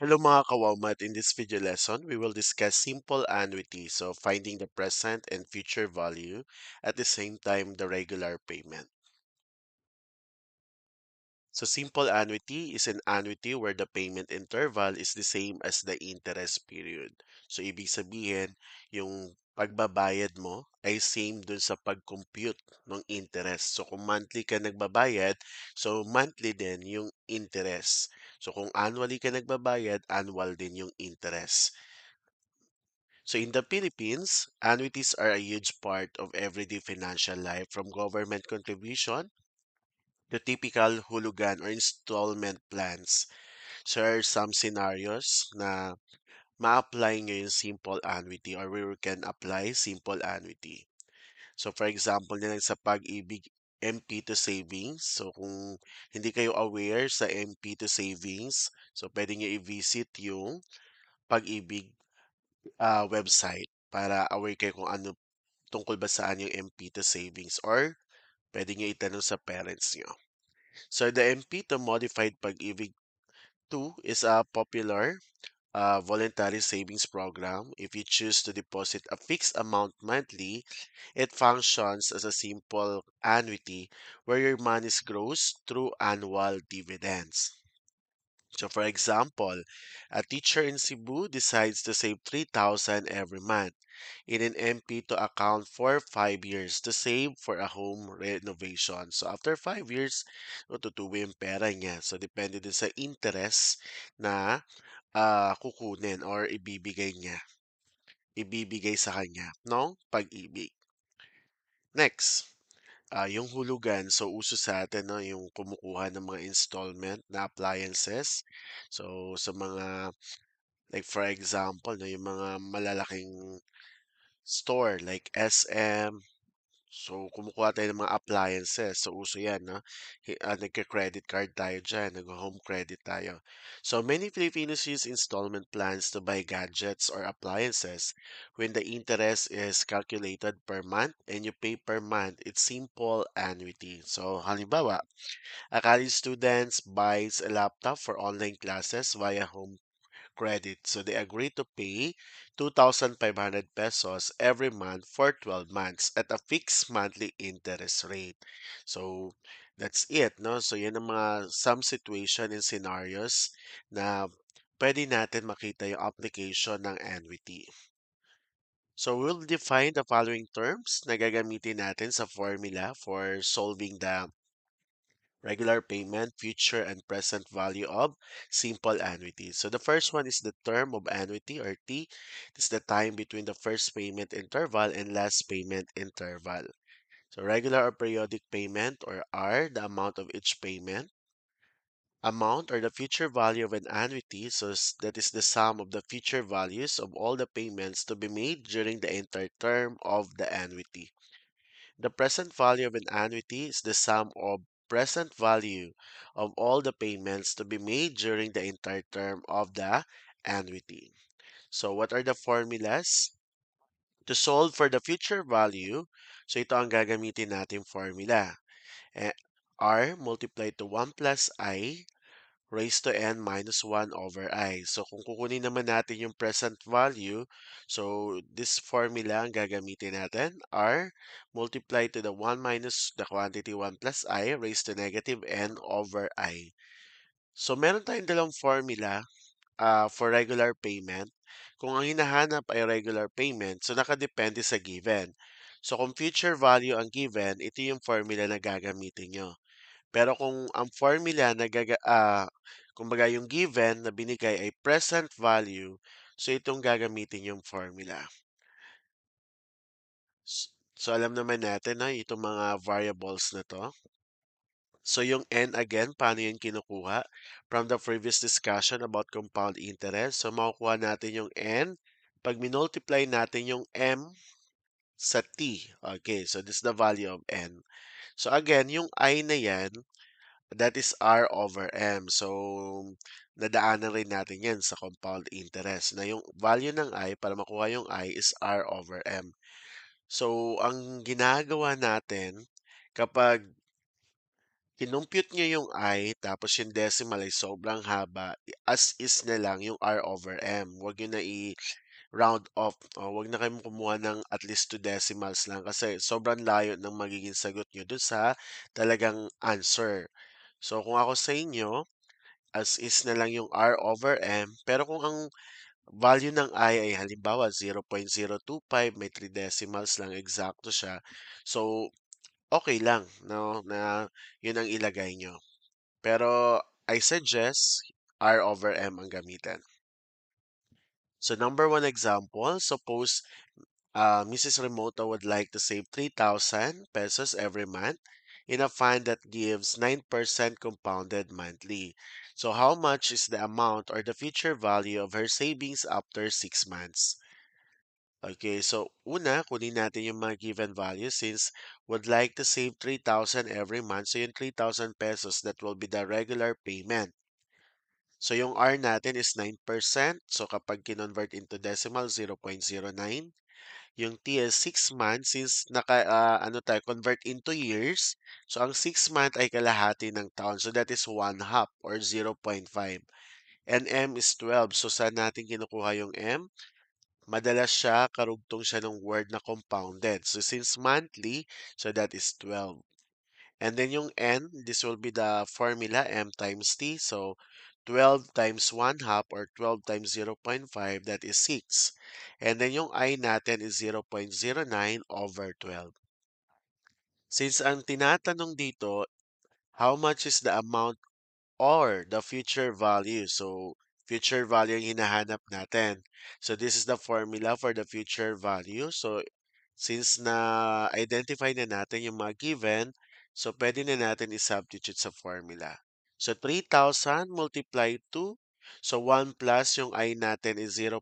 Hello mga kawawmat, in this video lesson, we will discuss simple annuity, so finding the present and future value at the same time the regular payment. So simple annuity is an annuity where the payment interval is the same as the interest period. So ibig sabihin, yung pagbabayad mo ay same dun sa pag-compute ng interest. So kung monthly ka nagbabayad, so monthly din yung interest. So kung annually ka nagbabayad, annual din yung interest. So in the Philippines, annuities are a huge part of everyday financial life, from government contribution to typical hulugan or installment plans. So there are some scenarios na ma-apply nyo yung simple annuity or we can apply simple annuity. So for example, na lang sa pag-ibig MP to savings. So kung hindi kayo aware sa MP to savings, so pwede nyo i-visit yung pag-ibig website para aware kayo kung ano tungkol ba saan yung MP to savings or pwede nyo itanong sa parents nyo. So the MP to Modified Pag-ibig 2 is a popular voluntary savings program. If you choose to deposit a fixed amount monthly, it functions as a simple annuity where your money grows through annual dividends. So for example, a teacher in Cebu decides to save 3,000 every month in an MP to account for 5 years to save for a home renovation. So after 5 years, tutubo yung pera niya. So depende din sa interest na kukunin or ibibigay sa kanya, no? Pag-ibig. Next, yung hulugan. So uso sa atin, no, yung kumukuha ng mga installment na appliances. So sa mga like for example, no, yung mga malalaking store like SM. So, kumukuha tayo ng mga appliances. So, uso yan, no? Nagka-credit card tayo dyan. Nag-home credit tayo. So, many Filipinos use installment plans to buy gadgets or appliances. When the interest is calculated per month and you pay per month, it's simple annuity. So, halimbawa, a college student buys a laptop for online classes via home credit. So they agree to pay 2,500 pesos every month for 12 months at a fixed monthly interest rate. So that's it, no? So yan ang mga some situation and scenarios na pwede natin makita yung application ng annuity. So we'll define the following terms na gagamitin natin sa formula for solving the regular payment, future and present value of simple annuity. So the first one is the term of annuity or T. It's the time between the first payment interval and last payment interval. So regular or periodic payment or R, the amount of each payment. Amount or the future value of an annuity, so that is the sum of the future values of all the payments to be made during the entire term of the annuity. The present value of an annuity is the sum of present value of all the payments to be made during the entire term of the annuity. So what are the formulas? To solve for the future value, so ito ang gagamitin nating formula. Eh, R multiplied to 1 plus I raised to n minus 1 over I. So kung kukunin naman natin yung present value, so this formula ang gagamitin natin, R multiplied to the 1 minus the quantity 1 plus I raised to negative n over I. So meron tayong dalawang formula for regular payment. Kung ang hinahanap ay regular payment, so nakadepende sa given. So kung future value ang given, ito yung formula na gagamitin nyo. Pero kung ang formula na kumbaga yung given na binigay ay present value, so itong gagamitin yung formula. So alam naman natin na itong mga variables na to. So yung n again, paano yun kinukuha? From the previous discussion about compound interest, so makukuha natin yung n. Pag minultiply natin yung m sa t. Okay, so this is the value of n. So again, yung I na yan, that is R over M. So, nadaanan rin natin yan sa compound interest na yung value ng I para makuha yung I is R over M. So, ang ginagawa natin kapag Kinompute niyo yung I, tapos yung decimal ay sobrang haba, as is na lang yung R over M. Huwag niyo na i-round off. O, huwag na kayong kumuha ng at least 2 decimals lang kasi sobrang layo ng magiging sagot niyo dun sa talagang answer. So, kung ako sa inyo, as is na lang yung R over M, pero kung ang value ng I ay halimbawa 0.025, may 3 decimals lang, eksakto siya. So, okay lang, no, na yun ang ilagay nyo. Pero I suggest R over M ang gamitin. So number one example, suppose Mrs. Remoto would like to save 3,000 pesos every month in a fund that gives 9% compounded monthly. So how much is the amount or the future value of her savings after 6 months? Okay, so una, kunin natin yung mga given values since would like to save 3,000 every month. So yung 3,000 pesos, that will be the regular payment. So yung R natin is 9%. So kapag kinonvert into decimal, 0.09. Yung T is 6 months since ano tayo, convert into years. So ang 6 month ay kalahati ng taon. So that is 1 half or 0.5. And M is 12. So saan natin kinukuha yung M? Madalas siya, karugtong siya ng word na compounded. So since monthly, so that is 12. And then yung N, this will be the formula, M times T. So 12 times 1 half or 12 times 0.5, that is 6. And then yung I natin is 0.09 over 12. Since ang tinatanong dito, how much is the amount or the future value? So, future value ang hinahanap natin. So, this is the formula for the future value. So, since na-identify na natin yung mga given, so pwede na natin i-substitute sa formula. So 3,000 multiplied to, so 1 plus yung I natin is 0.09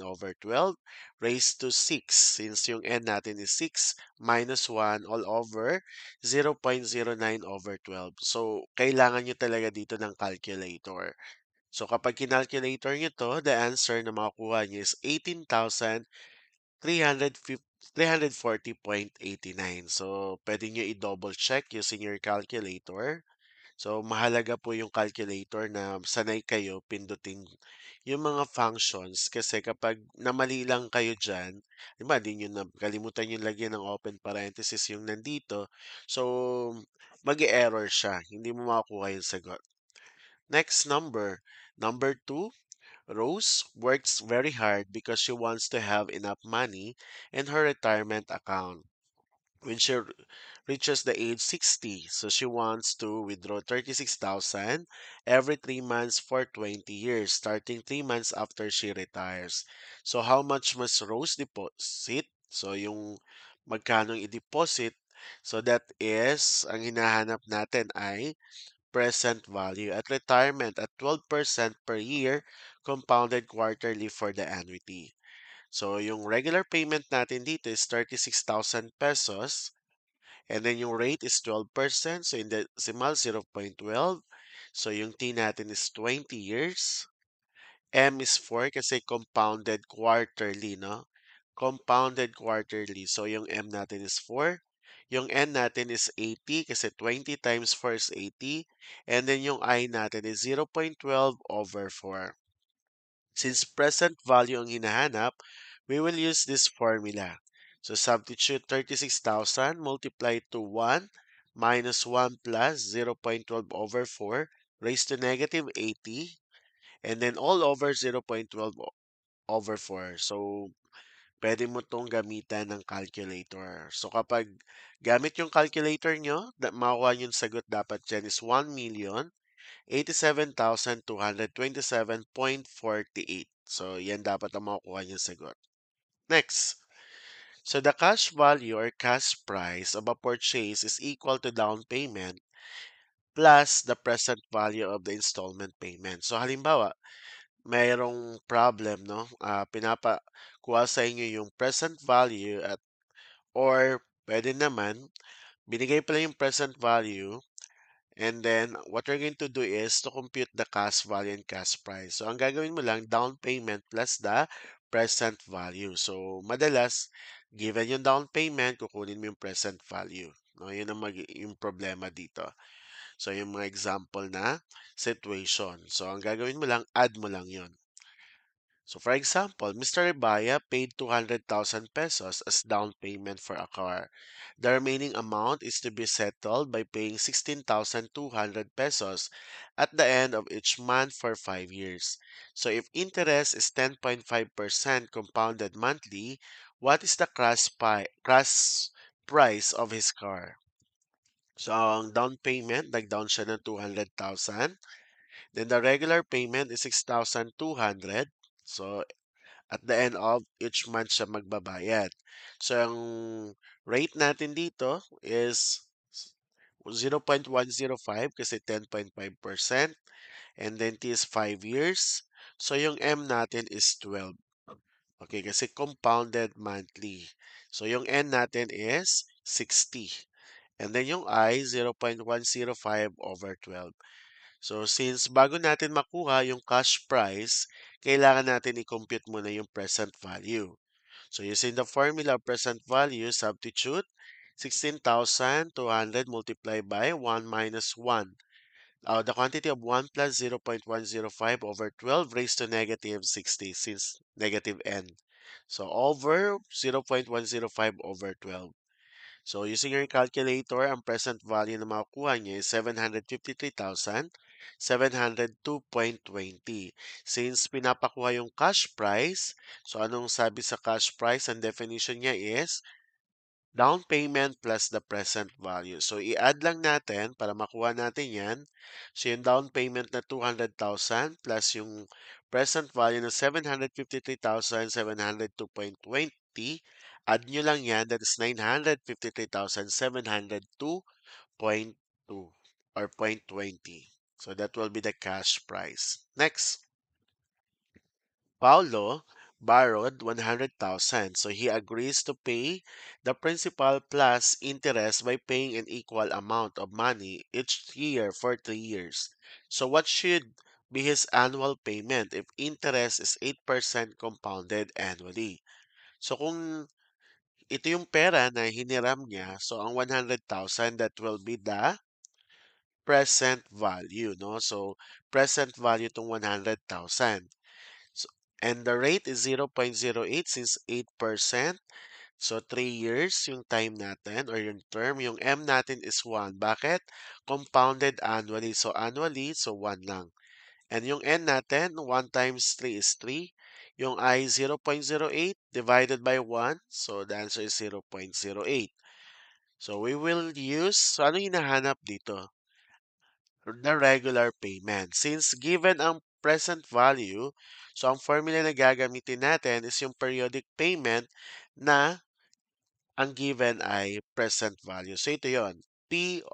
over 12 raised to 6. Since yung N natin is 6 minus 1 all over 0.09 over 12. So kailangan nyo talaga dito ng calculator. So kapag kinalculator nyo to, the answer na makukuha nyo is 18,340.89. So, pwede nyo i-double check using your calculator. So, mahalaga po yung calculator na sanay kayo pindutin yung mga functions kasi kapag namali lang kayo dyan, di ba, di nyo na, kalimutan nyo lagyan ng open parenthesis yung nandito. So, mag-error siya. Hindi mo makukuha yung sagot. Next number. Number 2, Rose works very hard because she wants to have enough money in her retirement account when she reaches the age 60. So she wants to withdraw 36,000 every 3 months for 20 years, starting 3 months after she retires. So how much must Rose deposit? So yung magkano i-deposit? So that is, ang hinahanap natin ay present value at retirement at 12% per year compounded quarterly for the annuity. So, yung regular payment natin dito is 36,000 pesos and then yung rate is 12%. So, in decimal, 0.12. So, yung T natin is 20 years. M is 4 kasi compounded quarterly, no? Compounded quarterly. So, yung M natin is 4. Yung N natin is 80 kasi 20 times 4 is 80. And then yung I natin is 0.12 over 4. Since present value ang hinahanap, we will use this formula. So substitute 36,000 multiplied to 1 minus 1 plus 0.12 over 4 raised to negative 80 and then all over 0.12 over 4. So pwede mo tong gamitan ng calculator. So kapag gamit yung calculator nyo, makuha nyo yung sagot dapat dyan is 1,087,227.48. So yan dapat ang makukuha nyo sagot. Next. So the cash value or cash price of a purchase is equal to down payment plus the present value of the installment payment. So halimbawa, mayroong problem, no? Pinapakuha sa inyo yung present value at or pwede naman, binigay pala yung present value and then what we're going to do is to compute the cash value and cash price. So ang gagawin mo lang, down payment plus the present value. So madalas, given yung down payment, kukunin mo yung present value. No, yun ang yung problema dito. So, yung mga example na situation. So, ang gagawin mo lang, add mo lang yon. So, for example, Mr. Ibaya paid 200,000 pesos as down payment for a car. The remaining amount is to be settled by paying 16,200 pesos at the end of each month for 5 years. So, if interest is 10.5% compounded monthly, what is the crash price of his car? So, ang down payment, nag-down siya ng 200,000. Then, the regular payment is 6,200. So, at the end of each month siya magbabayad. So, ang rate natin dito is 0.105 kasi 10.5%. And then T is 5 years. So, yung M natin is 12. Okay, kasi compounded monthly. So, yung N natin is 60. And then yung I, 0.105 over 12. So, since bago natin makuha yung cash price, kailangan natin i-compute muna yung present value. So, using the formula of present value, substitute 16,200 multiplied by 1 minus 1. The quantity of 1 plus 0.105 over 12 raised to negative 60 since negative n. So, over 0.105 over 12. So, using your calculator, ang present value na makukuha niya is 753,702.20. Since pinapakuha yung cash price, so anong sabi sa cash price? Ang definition niya is down payment plus the present value. So, i-add lang natin para makuha natin yan. So, yung down payment na 200,000 plus yung present value na 753,702.20. Add nyo lang yan. That is 953,702.2 or 0.20. So, that will be the cash price. Next. Paulo borrowed 100,000, so he agrees to pay the principal plus interest by paying an equal amount of money each year for 3 years. So what should be his annual payment if interest is 8% compounded annually? So kung ito yung pera na hiniram niya, so ang 100,000 that will be the present value, no? So present value itong 100,000. So, and the rate is 0.08 since 8%. So, 3 years yung time natin or yung term. Yung M natin is 1. Bakit? Compounded annually. So, annually, so 1 lang. And yung N natin, 1 times 3 is 3. Yung I, 0.08 divided by 1. So, the answer is 0.08. So, we will use, so ano hinahanap dito? The regular payment. Since given ang present value, so ang formula na gagamitin natin is yung periodic payment na ang given ay present value. So ito yon. P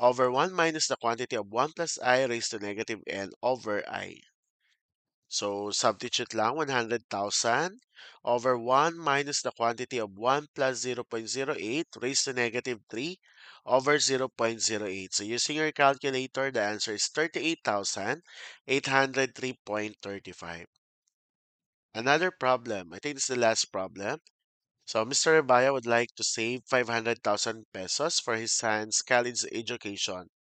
over 1 minus the quantity of 1 plus I raised to negative n over I. So substitute lang 100,000 over 1 minus the quantity of 1 plus 0.08 raised to negative 3 over 0.08. So using your calculator, the answer is 38,803.35. Another problem, I think this is the last problem. So Mr. Rebaya would like to save 500,000 pesos for his son's college education.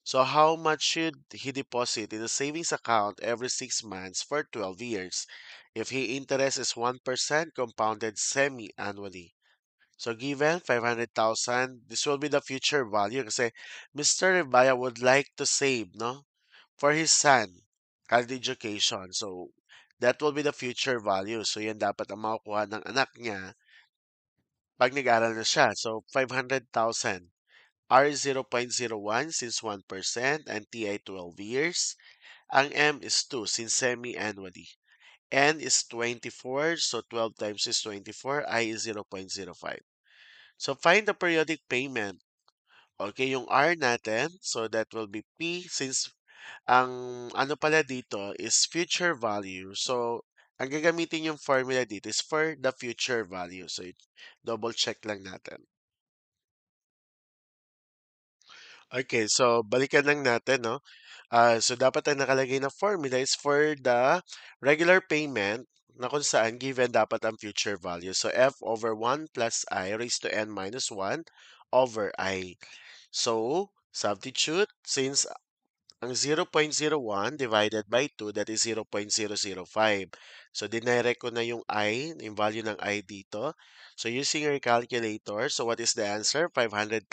So how much should he deposit in a savings account every 6 months for 12 years if he interest is 1% compounded semi-annually? So given 500,000, this will be the future value kasi Mr. Rebaya would like to save, no, for his son college education. So that will be the future value. So yan dapat ang makukuha ng anak niya pag nag-aral na siya. So 500,000. R is 0.01 since 1% and T ay 12 years. Ang M is 2 since semi-annually. N is 24, so 12 times is 24. I is 0.05. So find the periodic payment. Okay, yung R natin, so that will be P since ang ano pala dito is future value. So, ang gagamitin yung formula dito is for the future value. So, double check lang natin. Okay, so balikan lang natin, no? So dapat ang nakalagay na formula is for the regular payment na kung saan given dapat ang future value. So f over 1 plus I raised to n minus 1 over I. So Substitute, since ang 0.01 divided by 2, that is 0.005. So, dinirect ko na yung I, yung value ng I dito. So, using your calculator, so what is the answer? 500,000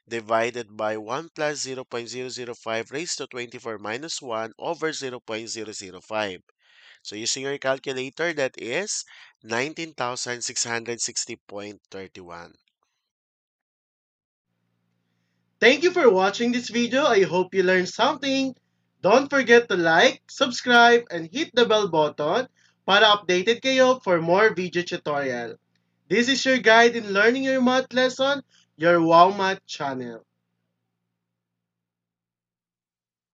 divided by 1 plus 0.005 raised to 24 minus 1 over 0.005. So, using your calculator, that is 19,660.31. Thank you for watching this video. I hope you learned something. Don't forget to like, subscribe, and hit the bell button para updated kayo for more video tutorial. This is your guide in learning your math lesson, your Wow Math channel.